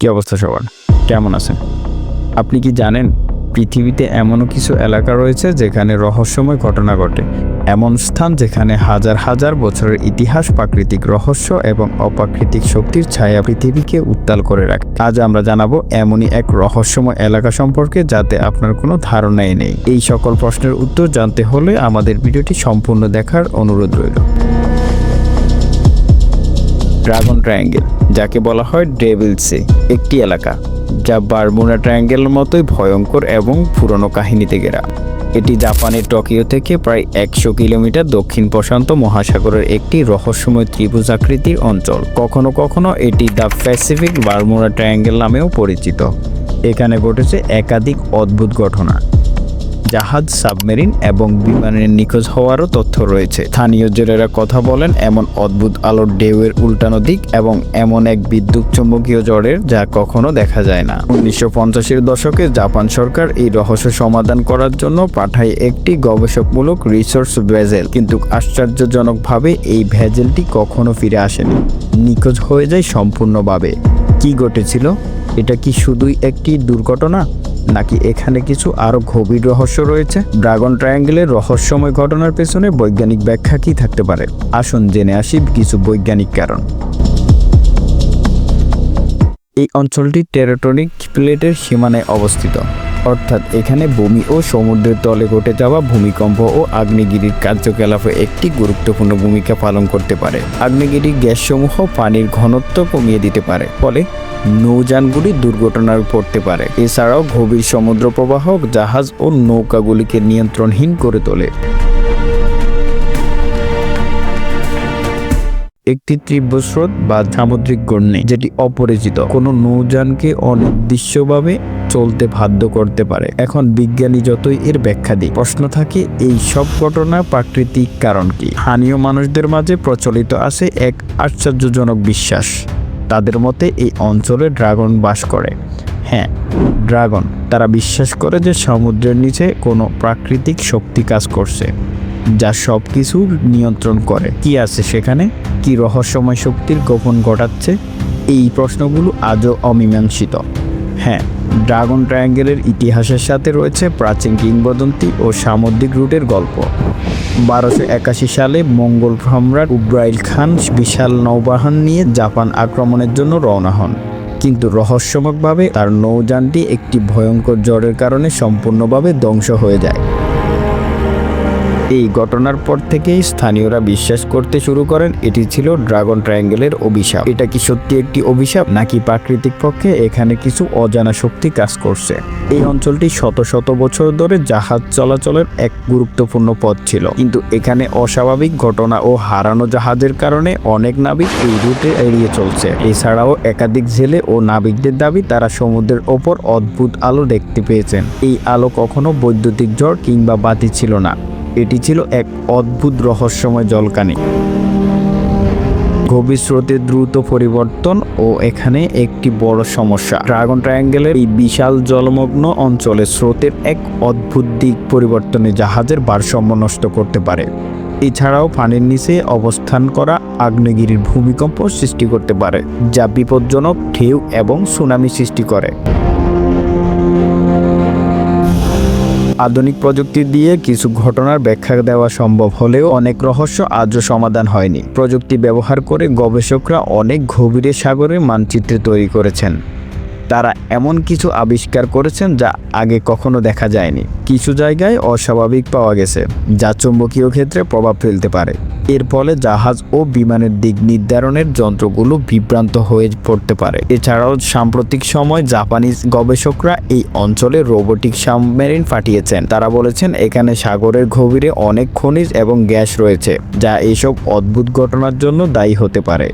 কি অবস্থা সবার, কেমন আছেন? আপনি কি জানেন পৃথিবীতে এমনও কিছু এলাকা রয়েছে যেখানে রহস্যময় ঘটনা ঘটে, এমন স্থান যেখানে হাজার হাজার বছরের ইতিহাস, প্রাকৃতিক রহস্য এবং অপ্রাকৃতিক শক্তির ছায়া পৃথিবীকে উত্তাল করে রাখে। আজ আমরা জানাবো এমনই এক রহস্যময় এলাকা সম্পর্কে যাতে আপনার কোনো ধারণাই নেই। এই সকল প্রশ্নের উত্তর জানতে হলে আমাদের ভিডিওটি সম্পূর্ণ দেখার অনুরোধ রইল। ড্রাগন ট্রায়াঙ্গেল, যাকে বলা হয় ডেভিল সি, একটি এলাকা যা বারমুডা ট্রায়াঙ্গেলের মতোই ভয়ঙ্কর এবং পুরনো কাহিনীতে ঘেরা। এটি জাপানের টোকিও থেকে প্রায় 100 কিলোমিটার দক্ষিণ প্রশান্ত মহাসাগরের একটি রহস্যময় ত্রিভুজাকৃতির অঞ্চল। কখনো কখনো এটি দ্য প্যাসিফিক বারমুডা ট্রায়াঙ্গেল নামেও পরিচিত। এখানে ঘটেছে একাধিক অদ্ভুত ঘটনা, জাহাজ, সাবমেরিন এবং বিমানের নিখোঁজ হওয়ারও তথ্য রয়েছে। স্থানীয় জেলেরা কথা বলেন এমন অদ্ভুত আলোর ঢেউয়ের উল্টানো দিক এবং এমন এক বিদ্যুৎ চুম্বকীয় ঝড়ের যা কখনো দেখা যায় না। 1950-এর দশকে জাপান সরকার এই রহস্য সমাধান করার জন্য পাঠায় একটি গবেষকমূলক রিসার্চ ভেসেল, কিন্তু আশ্চর্যজনকভাবে এই ভেসেলটি কখনো ফিরে আসেনি, নিখোঁজ হয়ে যায় সম্পূর্ণভাবে। কি ঘটেছিল? এটা কি শুধুই একটি দুর্ঘটনা, নাকি এখানে কিছু আরো গভীর রহস্য রয়েছে? ড্রাগন ট্রায়াঙ্গেলের রহস্যময় ঘটনার পেছনে বৈজ্ঞানিক ব্যাখ্যা কি থাকতে পারে? আসুন জেনে আসি কিছু বৈজ্ঞানিক কারণ। এই অঞ্চলটি টেকটনিক প্লেটের সীমানায় অবস্থিত, অর্থাৎ এখানে ভূমি ও সমুদ্রের তলে ঘটে যাওয়া ভূমিকম্প ও আগ্নেয়গিরির কার্যকলাপে একটি গুরুত্বপূর্ণ ভূমিকা পালন করতে পারে। আগ্নেয়গিরির গ্যাসসমূহ পানির ঘনত্ব কমিয়ে দিতে পারে, ফলে নৌযানগুলি দুর্ঘটনায় পড়তে পারে। এছাড়াও গভীর সমুদ্র প্রবাহ জাহাজ ও নৌকাগুলিকে নিয়ন্ত্রণহীন করে তোলে। একটি তীব্র স্রোত বা সামুদ্রিক ঘূর্ণি, যেটি অপরিচিত কোনো নৌযানকে অনির্দিষ্টভাবে চলতে বাধ্য করতে পারে। এখন বিজ্ঞানী যতই এর ব্যাখ্যা দিক, প্রশ্ন থাকে এই সব ঘটনা প্রাকৃতিক কারণ কি? স্থানীয় মানুষদের মাঝে প্রচলিত আছে এক আশ্চর্যজনক বিশ্বাস। তাদের মতে এই অঞ্চলে ড্রাগন বাস করে। হ্যাঁ, ড্রাগন। তারা বিশ্বাস করে যে সমুদ্রের নিচে কোনো প্রাকৃতিক শক্তি কাজ করছে, যা সব কিছু নিয়ন্ত্রণ করে। কি আছে সেখানে? কি রহস্যময় শক্তির গোপন ঘটাচ্ছে? এই প্রশ্নগুলো আজও অমীমাংসিত। হ্যাঁ, ড্রাগন ট্রায়াঙ্গেলের ইতিহাসের সাথে রয়েছে প্রাচীন কিংবদন্তি ও সামুদ্রিক রুটের গল্প। 1281 সালে মঙ্গল সম্রাট উবরাইল খান বিশাল নৌবাহন নিয়ে জাপান আক্রমণের জন্য রওনা হন, কিন্তু রহস্যময়ভাবে তার নৌযানটি একটি ভয়ঙ্কর ঝড়ের কারণে সম্পূর্ণভাবে ধ্বংস হয়ে যায়। এই ঘটনার পর থেকেই স্থানীয়রা বিশ্বাস করতে শুরু করেন এটি ছিল ড্রাগন ট্রায়াঙ্গেলের অভিশাপ। এটা কি সত্যি একটি অভিশাপ, নাকি প্রাকৃতিক পক্ষে এখানে কিছু অজানা শক্তি কাজ করছে? এই অঞ্চলটি শত শত বছর ধরে জাহাজ চলাচলের এক গুরুত্বপূর্ণ পথ ছিল, কিন্তু এখানে অস্বাভাবিক ঘটনা ও হারানো জাহাজের কারণে অনেক নাবিক এই রুটে এড়িয়ে চলছে। এছাড়াও একাধিক জেলে ও নাবিকদের দাবি তারা সমুদ্রের ওপর অদ্ভুত আলো দেখতে পেয়েছেন। এই আলো কখনো বৈদ্যুতিক ঝড় কিংবা বাতি ছিল না, এটি ছিল এক অদ্ভুত রহস্যময় জলকানি। গভীর স্রোতের দ্রুত পরিবর্তন ও এখানে একটি বড় সমস্যা। ড্রাগন ট্রায়াঙ্গেলের এই বিশাল জলমগ্ন অঞ্চলে স্রোতের এক অদ্ভুত দিক পরিবর্তনে জাহাজের ভারসাম্য নষ্ট করতে পারে। এছাড়াও পানির নিচে অবস্থান করা আগ্নেয়গিরির ভূমিকম্প সৃষ্টি করতে পারে, যা বিপজ্জনক ঢেউ এবং সুনামি সৃষ্টি করে। আধুনিক প্রযুক্তি দিয়ে কিছু ঘটনার ব্যাখ্যা দেওয়া সম্ভব হলেও অনেক রহস্য আজও সমাধান হয়নি। প্রযুক্তি ব্যবহার করে গবেষকরা অনেক গভীরে সাগরের মানচিত্র তৈরি করেছেন। তারা এমন কিছু আবিষ্কার করেছেন যা আগে কখনো দেখা যায়নি। কিছু জায়গায় অস্বাভাবিক পাওয়া গেছে, যা চুম্বকীয় ক্ষেত্রে প্রভাব ফেলতে পারে। এর ফলে জাহাজ ও বিমানের দিক নির্ধারণের যন্ত্রগুলো বিভ্রান্ত হয়ে পড়তে পারে। এছাড়াও সাম্প্রতিক সময় জাপানিজ গবেষকরা এই অঞ্চলে রোবোটিক সাবমেরিন পাঠিয়েছেন। তারা বলেছেন এখানে সাগরের গভীরে অনেক খনিজ এবং গ্যাস রয়েছে, যা এইসব অদ্ভুত ঘটনার জন্য দায়ী হতে পারে।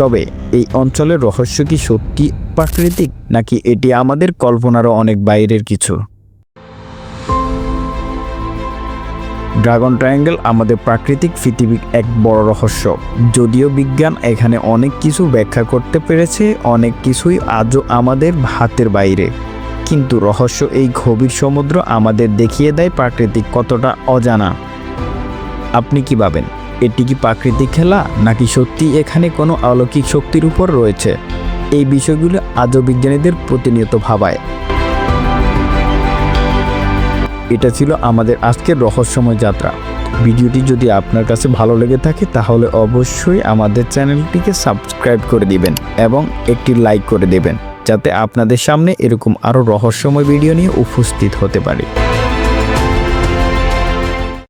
তবে এই অঞ্চলের রহস্য কি সত্যি প্রাকৃতিক, নাকি এটি আমাদের কল্পনারও অনেক বাইরের কিছু? ড্রাগন ট্রায়াঙ্গেল আমাদের প্রাকৃতিক পৃথিবীর এক বড় রহস্য। যদিও বিজ্ঞান এখানে অনেক কিছু ব্যাখ্যা করতে পেরেছে, অনেক কিছুই আজও আমাদের হাতের বাইরে। কিন্তু রহস্য এই গভীর সমুদ্র আমাদের দেখিয়ে দেয় প্রাকৃতিক কতটা অজানা। আপনি কি ভাবেন? এটি কি প্রাকৃতিক খেলা, নাকি সত্যি এখানে কোনো অলৌকিক শক্তির উপর রয়েছে? এই বিষয়গুলো আজও বিজ্ঞানীদের প্রতিনিয়ত ভাবায়। এটা ছিল আমাদের আজকের রহস্যময় যাত্রা। ভিডিওটি যদি আপনার কাছে ভালো লেগে থাকে তাহলে অবশ্যই আমাদের চ্যানেলটিকে সাবস্ক্রাইব করে দিবেন এবং একটি লাইক করে দেবেন, যাতে আপনাদের সামনে এরকম আরও রহস্যময় ভিডিও নিয়ে উপস্থিত হতে পারি।